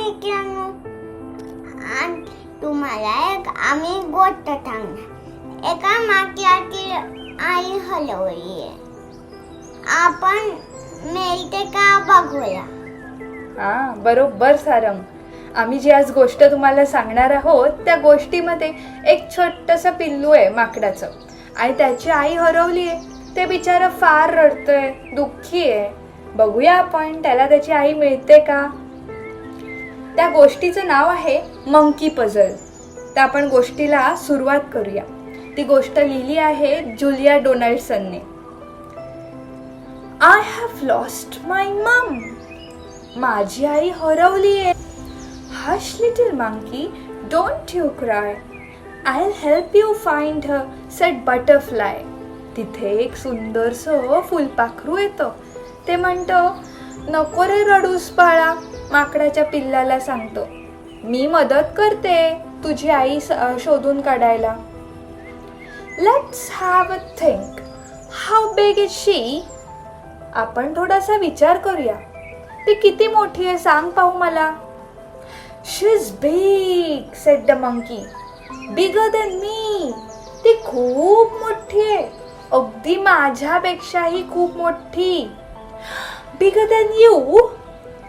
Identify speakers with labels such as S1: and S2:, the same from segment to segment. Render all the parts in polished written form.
S1: मित्रांनो, आज तुम्हाला एक आम्ही गोष्ट सांगणार. एका माक्याची आई हलवली आहे. आपण मिळते का बघूया.
S2: हा, बरोबर सारंग. आम्ही जी आज गोष्ट तुम्हाला सांगणार आहोत त्या गोष्टीमध्ये एक छोटंसं पिल्लू आहे माकडाचं, आणि त्याची आई हरवली आहे. ते बिचारं फार रडतंय, दुःखी आहे. बघूया आपण त्याला त्याची आई मिळते का. त्या गोष्टीचं नाव आहे मंकी पझल. तर आपण गोष्टीला सुरुवात करूया. ती गोष्ट लिहिली आहे Julia डोनाल्डसनने. I have lost my mum. माझी आई हरवली आहे. Hush little monkey, don't you cry. I help you find her, sed butterfly. तिथे एक सुंदरसं फुलपाखरू येतं. ते म्हणतं, नको रे रडूस बाळा. माकडाच्या पिल्लाला सांगतो, मी मदत करते तुझी आई शोधून काढायला. Let's have a think. How big is she. आपण थोडासा विचार करूया. ती किती मोठी आहे सांग पाहू मला. She is big, said the monkey. Bigger than me. ती खूप मोठी आहे, अगदी माझ्यापेक्षाही खूप मोठी. Bigger than you.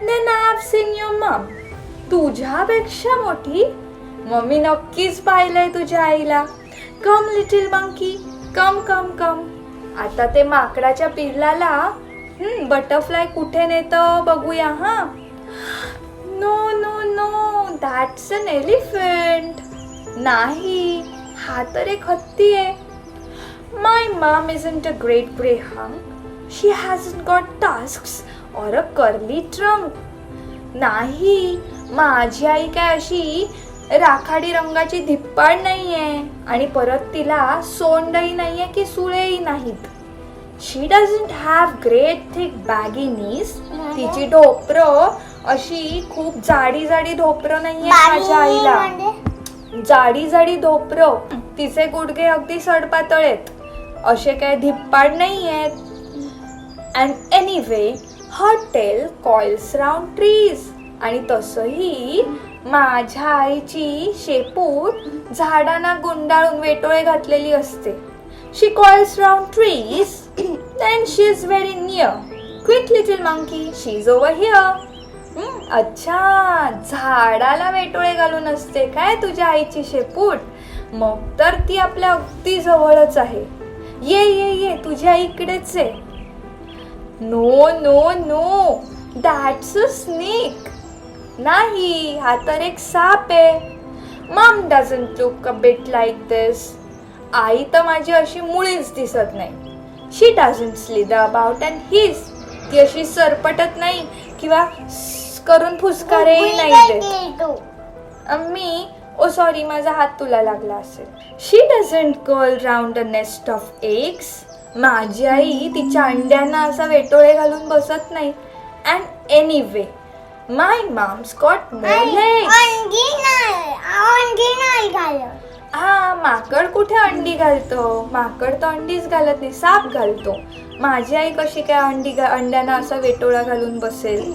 S2: Then I've seen your mom. तुझ्यापेक्षा मोठी. मम्मी नक्कीच पाहिलंय तुझ्या आईला. Come little monkey, come come come. आता ते माकडाच्या पिल्लाला बटरफ्लाय कुठे नेतं बघूया. हा, no no no, that's an elephant. नाही, हा तर एक हत्ती आहे. My mom isn't a great greyhound. She हॅजंट got tusks और अ कर्ली ट्रंक. नाही, माझी आई काय अशी राखाडी रंगाची धिप्पाड नाहीये, आणि परत तिला सोंडही नाहीये की सुळेही नाहीत. She doesn't have great thick baggy knees. तिची ढोपरं अशी खूप जाडी जाडी ढोपरं नाहीये माझ्या आईला. जाडी जाडी ढोपरं. तिचे गुडघे अगदी सडपातळ आहेत. असे काय धिप्पाड नाहीयेत. And anyway her tail coils round trees. आणि तसंही माझ्या आईची शेपूट झाडांना गुंडाळून वेटोळे घातलेली असते. She coils round trees, then she is very near. Quick little monkey, she is over here. अच्छा, झाडाला वेटोळे घालून असते काय तुझ्या आईची शेपूट. मग तर ती आपल्या अगदी जवळच आहे. ये ये ये, तुझी आई इकडेच आहे. No no no, that's a snake. नाही, हा तर एक साप आहे. Mom doesn't look a bit like this. आई तर माझी अशी मुळीच दिसत नाही. She doesn't slither about and hiss. ती अशी सरपटत नाही किंवा करून फुसकारेही नाही देत. मी सॉरी, माझा हात तुला लागला असेल. She doesn't curl round a nest of eggs. माझी आई तिच्या अंड्यांना असा वेटोळे घालून बसत नाही. And anyway, my mom's got more legs. हा, माकड कुठे अंडी घालतो. माकड तर अंडीच घालत नाही, साप घालतो. माझी आई कशी काय अंड्यांना असा वेटोळा घालून बसेल.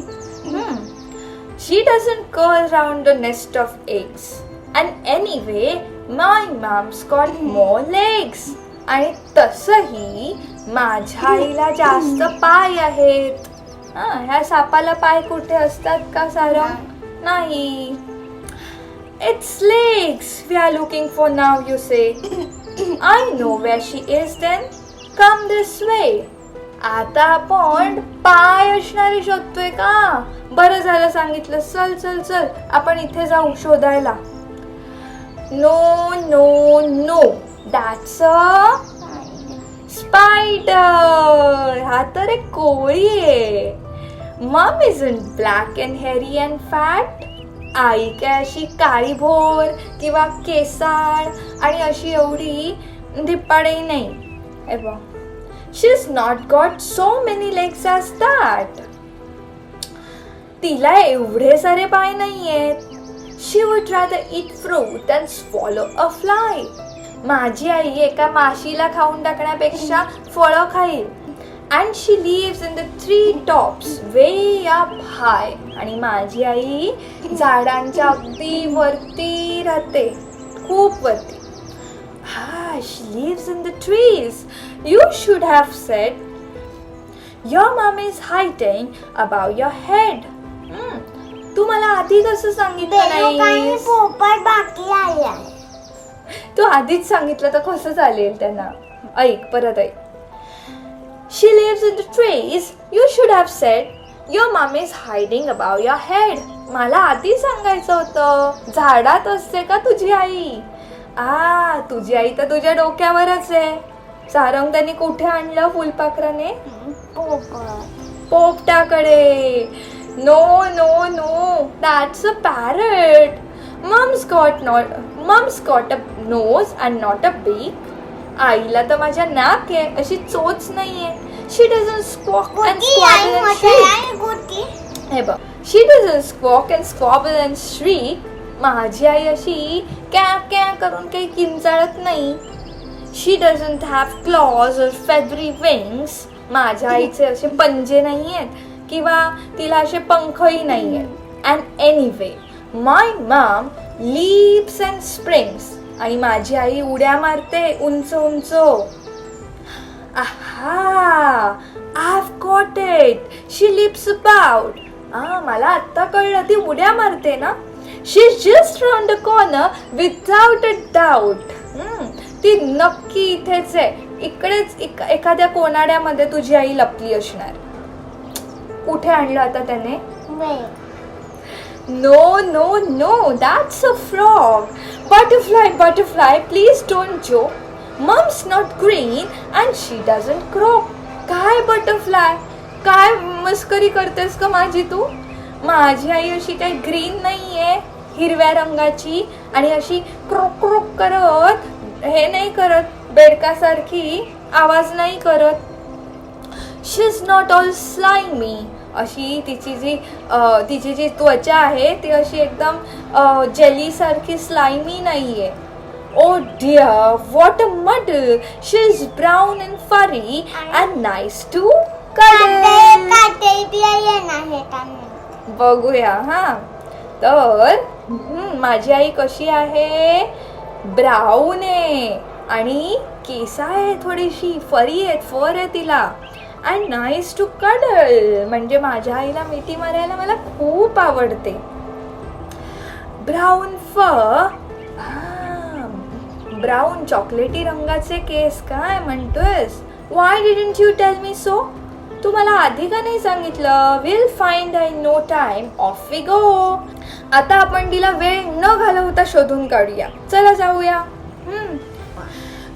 S2: She doesn't curl round the nest of eggs. And anyway, my mom's got more legs. आणि तसंही माझ्या आईला जास्त पाय आहेत. ह्या सापाला पाय कुठे असतात का सारं. नाही. It's legs we are looking for now, you say. I know where she is then. Come this way. आता आपण पाय असणारे शोधतोय का. बरं झालं सांगितलं. चल चल चल, आपण इथे जाऊ शोधायला. No no no, that's a spider. हा तर एक कोळी आहे. Mom isn't black and hairy and fat. आई काय अशी काळी भोर किंवा केसाळ आणि अशी एवढी धिप्पाडही नाही. She is not got so many legs as that. तिला एवढे सारे पाय नाहीयेत. She would rather eat fruit and swallow a fly. माझी आई एका माशीला खाऊन टाकण्यापेक्षा फळं खाईल. And she lives in the tree tops way up high. आणि माझी आई झाडांच्या अगदी वरती राहते, खूप वरती. She lives in the trees. You should have said, your mom is hiding above your head. तू मला आधी कसं सांगितलं नाही?
S1: पोपट बाकी आले.
S2: तू आधीच सांगितलं तर कसं चालेल त्यांना? ऐक, परत ऐक. She lives in the trees. You should have said, your mom is hiding above your head. मला आधी सांगायचं होतं. झाडात असते का तुझी आई? तुझी आई तर तुझ्या डोक्यावरच आहे. सारंग त्यांनी कुठे आणलं फुलपाखराने? पोपटाकडे. No no no, that's a parrot. Mom's got a nose and not a beak. आईला तर माझ्या नाक आहे, अशी चोच नाहीये. She doesn't squawk and squabble and shriek. हे बघ, she doesn't squawk and squabble and shriek. माझी आई अशी कॅ कॅ करून काही किंचाळत नाही. She doesn't have claws or feathery wings. माझ्या आईचे असे पंजे नाहीयेत किंवा तिला असे पंखही नाहीयेत. And anyway, my mom leaps and springs. आणि माझी आई उड्या मारते उंच उंच. I've got it. She leaps about. मला आत्ता कळलं, ती उड्या मारते ना. She's just round the corner without a doubt. ती नक्की इथेच आहे. इकडेच एखाद्या कोनाड्यामध्ये तुझी आई लपली असणार. कुठे आणलं आता त्याने? No, no, no, that's a frog. Butterfly, please don't joke. Mom's not green and she doesn't croak. काय बटरफ्लाय? काय मस्करी करतेस का माझी तू? माझी आई अशी काही ग्रीन नाहीये, हिरव्या रंगाची, आणि अशी क्रोक क्रोक करत हे नाही करत, बेडकासारखी आवाज नाही करत. शी इज नॉट ऑल स्लाइमी. अशी तिची जी त्वचा आहे ती अशी एकदम जेली सारखी स्लाइमी नाहीये. Oh dear, what a muddle. She is brown and furry and nice to cuddle. बघूया तर माझी आई कशी आहे? ब्राऊन आहे आणि केस आहे, थोडीशी फरी आहे, फर आहे तिला. अँड नाईस टू कडल, म्हणजे माझ्या आईला मिठी मारायला मला खूप आवडते. ब्राऊन फर, ब्राऊन चॉकलेटी रंगाचे केस. काय म्हणतोयस? Why didn't you tell me so? तू मला आधी का नाही सांगितलं? Will find in no time, off we go. आता आपण तिला वेळ न घालवता शोधून काढूया. चला जाऊया.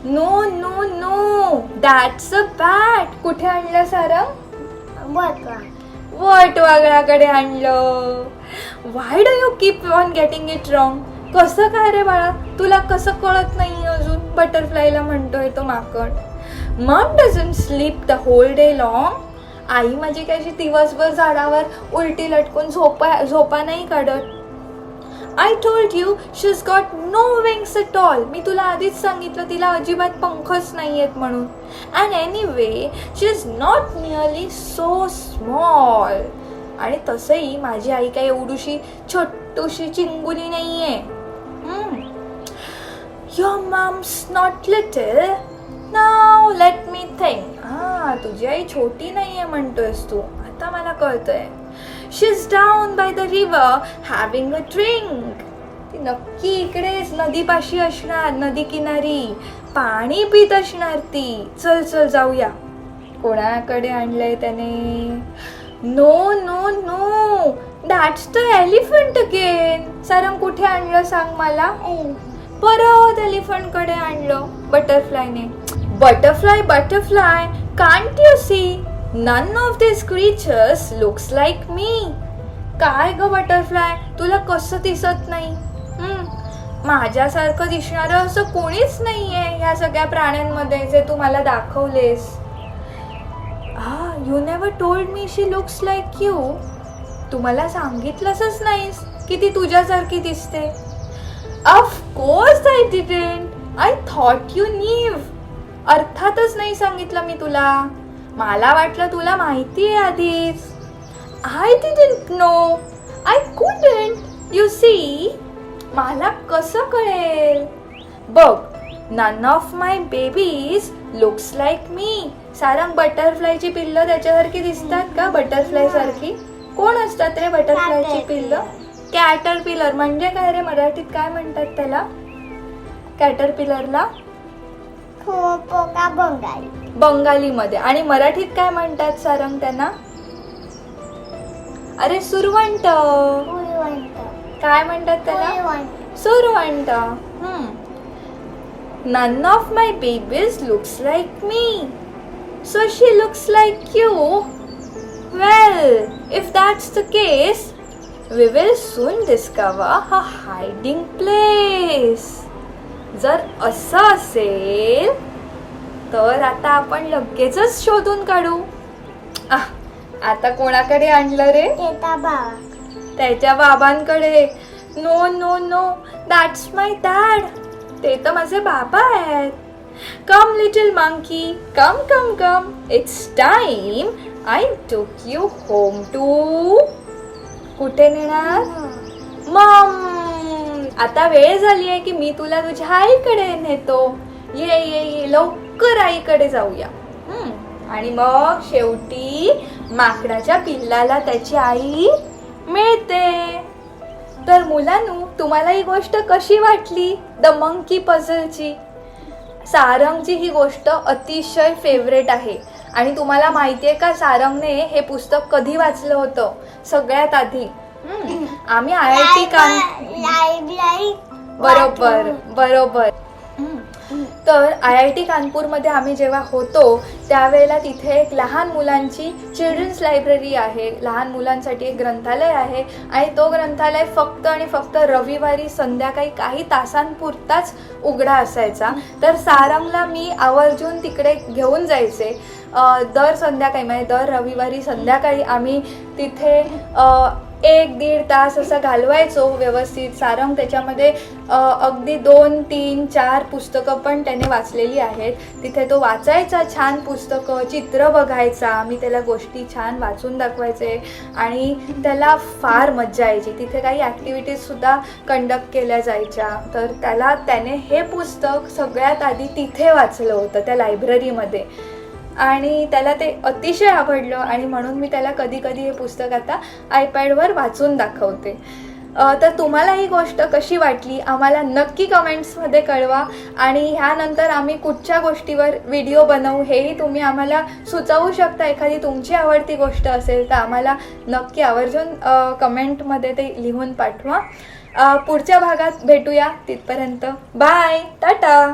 S2: No no no, that's a bat. कुठे आणलं सारंग? वटवाघळाकडे आणलं. Why do you keep on getting it wrong? कसं काय रे बाळा, तुला कसं कळत नाही अजून? बटरफ्लायला म्हणतोय तो माकड. Mom doesn't sleep the whole day long. आई माझी कशी दिवसभर झाडावर उलटी लटकून झोपा नाही काढत. I told you she is got no wings at all. मी तुला आधीच सांगितलं तिला अजिबात पंखच नाही आहेत म्हणून. And anyway she is not nearly so small. आणि तसंही माझी आई काही एवढीशी छोटूशी चिंगुली नाहीये. Your mom's not little. Now let me think. तुझी आई छोटी नाहीये म्हणतोयस तू. आता मला कळतंय. She's down by the river having a drink. ती नक्की इकडेच नदीपाशी असणार, नदी किनारी पाणी पित असणार ती. चल चल जाऊया. कोणाकडे आणलंय त्याने? No no no, that's the elephant again. Sarang कुठे आणलं सांग मला? परत एलिफंट कडे आणलं बटरफ्लायने. Butterfly, can't you see? None of this creatures looks like me. काय ग बटरफ्लाय, तुला कसं दिसत नाही? माझ्यासारखं दिसणारं असं कोणीच नाहीये ह्या सगळ्या प्राण्यांमध्ये जे तू मला दाखवलेस. You never told me she looks like you. तू मला सांगितलंच नाहीस की ती तुझ्यासारखी दिसते. Of course I didn't. I thought you knew. अर्थातच नाही सांगितलं मी तुला. मला वाटलं तुला माहिती आहे आधीच. I didn't know. I couldn't. You see? मला कसं कळेल? बघ, none of my babies looks like me. Sarang, बटरफ्लायची पिल्लं त्याच्यासारखी दिसतात का? बटरफ्लाय सारखी? कोण असतात रे बटरफ्लायची पिल्लं? कॅटरपिलर. म्हणजे काय रे, मराठीत काय म्हणतात त्याला? कॅटरपिलरला
S1: पोका बंगाली.
S2: बंगालीमध्ये. आणि मराठीत काय म्हणतात सारंग त्यांना? अरे सुरवंट. काय म्हणतात त्याला? सुरवंट. None of my babies looks like me. So she looks like you. Well, if that's the case, we will soon discover her hiding place. जर असं असेल तर आता आपण लगेचच शोधून काढू. आता कोणाकडे आणलं रे? त्याच्या बाबांकडे. No no no, that's my dad. ते तर माझे बाबा आहेत. Come little monkey, come come come. It's time I took you home to. कुठे नेणार? मम. आता वेळ झाली आहे की मी तुला तुझ्या आईकडे नेतो. ये ये ये, लवकर आईकडे जाऊया. आणि मग शेवटी माकडाच्या पिल्लाला त्याची आई मिळते. तर मुलांनो, तुम्हाला ही गोष्ट कशी वाटली? The monkey पझलची. सारंगची ही गोष्ट अतिशय फेवरेट आहे. आणि तुम्हाला माहितीये का, सारंगने हे पुस्तक कधी वाचलं होतं? सगळ्यात आधी आम्ही IIT बरोबर बरोबर. तर IIT कानपूरमध्ये आम्ही जेव्हा होतो त्यावेळेला तिथे एक लहान मुलांची चिल्ड्रन्स लायब्ररी आहे. लहान मुलांसाठी एक ग्रंथालय आहे. आणि तो ग्रंथालय फक्त आणि फक्त रविवारी संध्याकाळी काही तासांपुरताच उघडा असायचा. तर सारंगला मी आवर्जून तिकडे घेऊन जायचे. दर संध्याकाळी म्हणजे दर रविवारी संध्याकाळी आम्ही तिथे 1-1.5 तास असं घालवायचो व्यवस्थित. सारंग त्याच्यामध्ये अगदी 2, 3, 4 पुस्तकं पण त्याने वाचलेली आहेत. तिथे तो वाचायचा छान पुस्तकं, चित्र बघायचा. मी त्याला गोष्टी छान वाचून दाखवायचे आणि त्याला फार मज्जा यायची. तिथे काही ॲक्टिव्हिटीजसुद्धा कंडक्ट केल्या जायच्या. तर त्याने हे पुस्तक सगळ्यात आधी तिथे वाचलं होतं, त्या लायब्ररीमध्ये. आणि त्याला ते अतिशय आवडलं आणि म्हणून मी त्याला कधी कधी हे पुस्तक आता iPadवर वाचून दाखवते. तर तुम्हाला ही गोष्ट कशी वाटली आम्हाला नक्की कमेंट्समध्ये कळवा. आणि ह्यानंतर आम्ही कुठच्या गोष्टीवर व्हिडिओ बनवू हेही तुम्ही आम्हाला सुचवू शकता. एखादी तुमची आवडती गोष्ट असेल तर आम्हाला नक्की आवर्जून कमेंटमध्ये ते लिहून पाठवा. पुढच्या भागात भेटूया. तिथपर्यंत बाय, टाटा.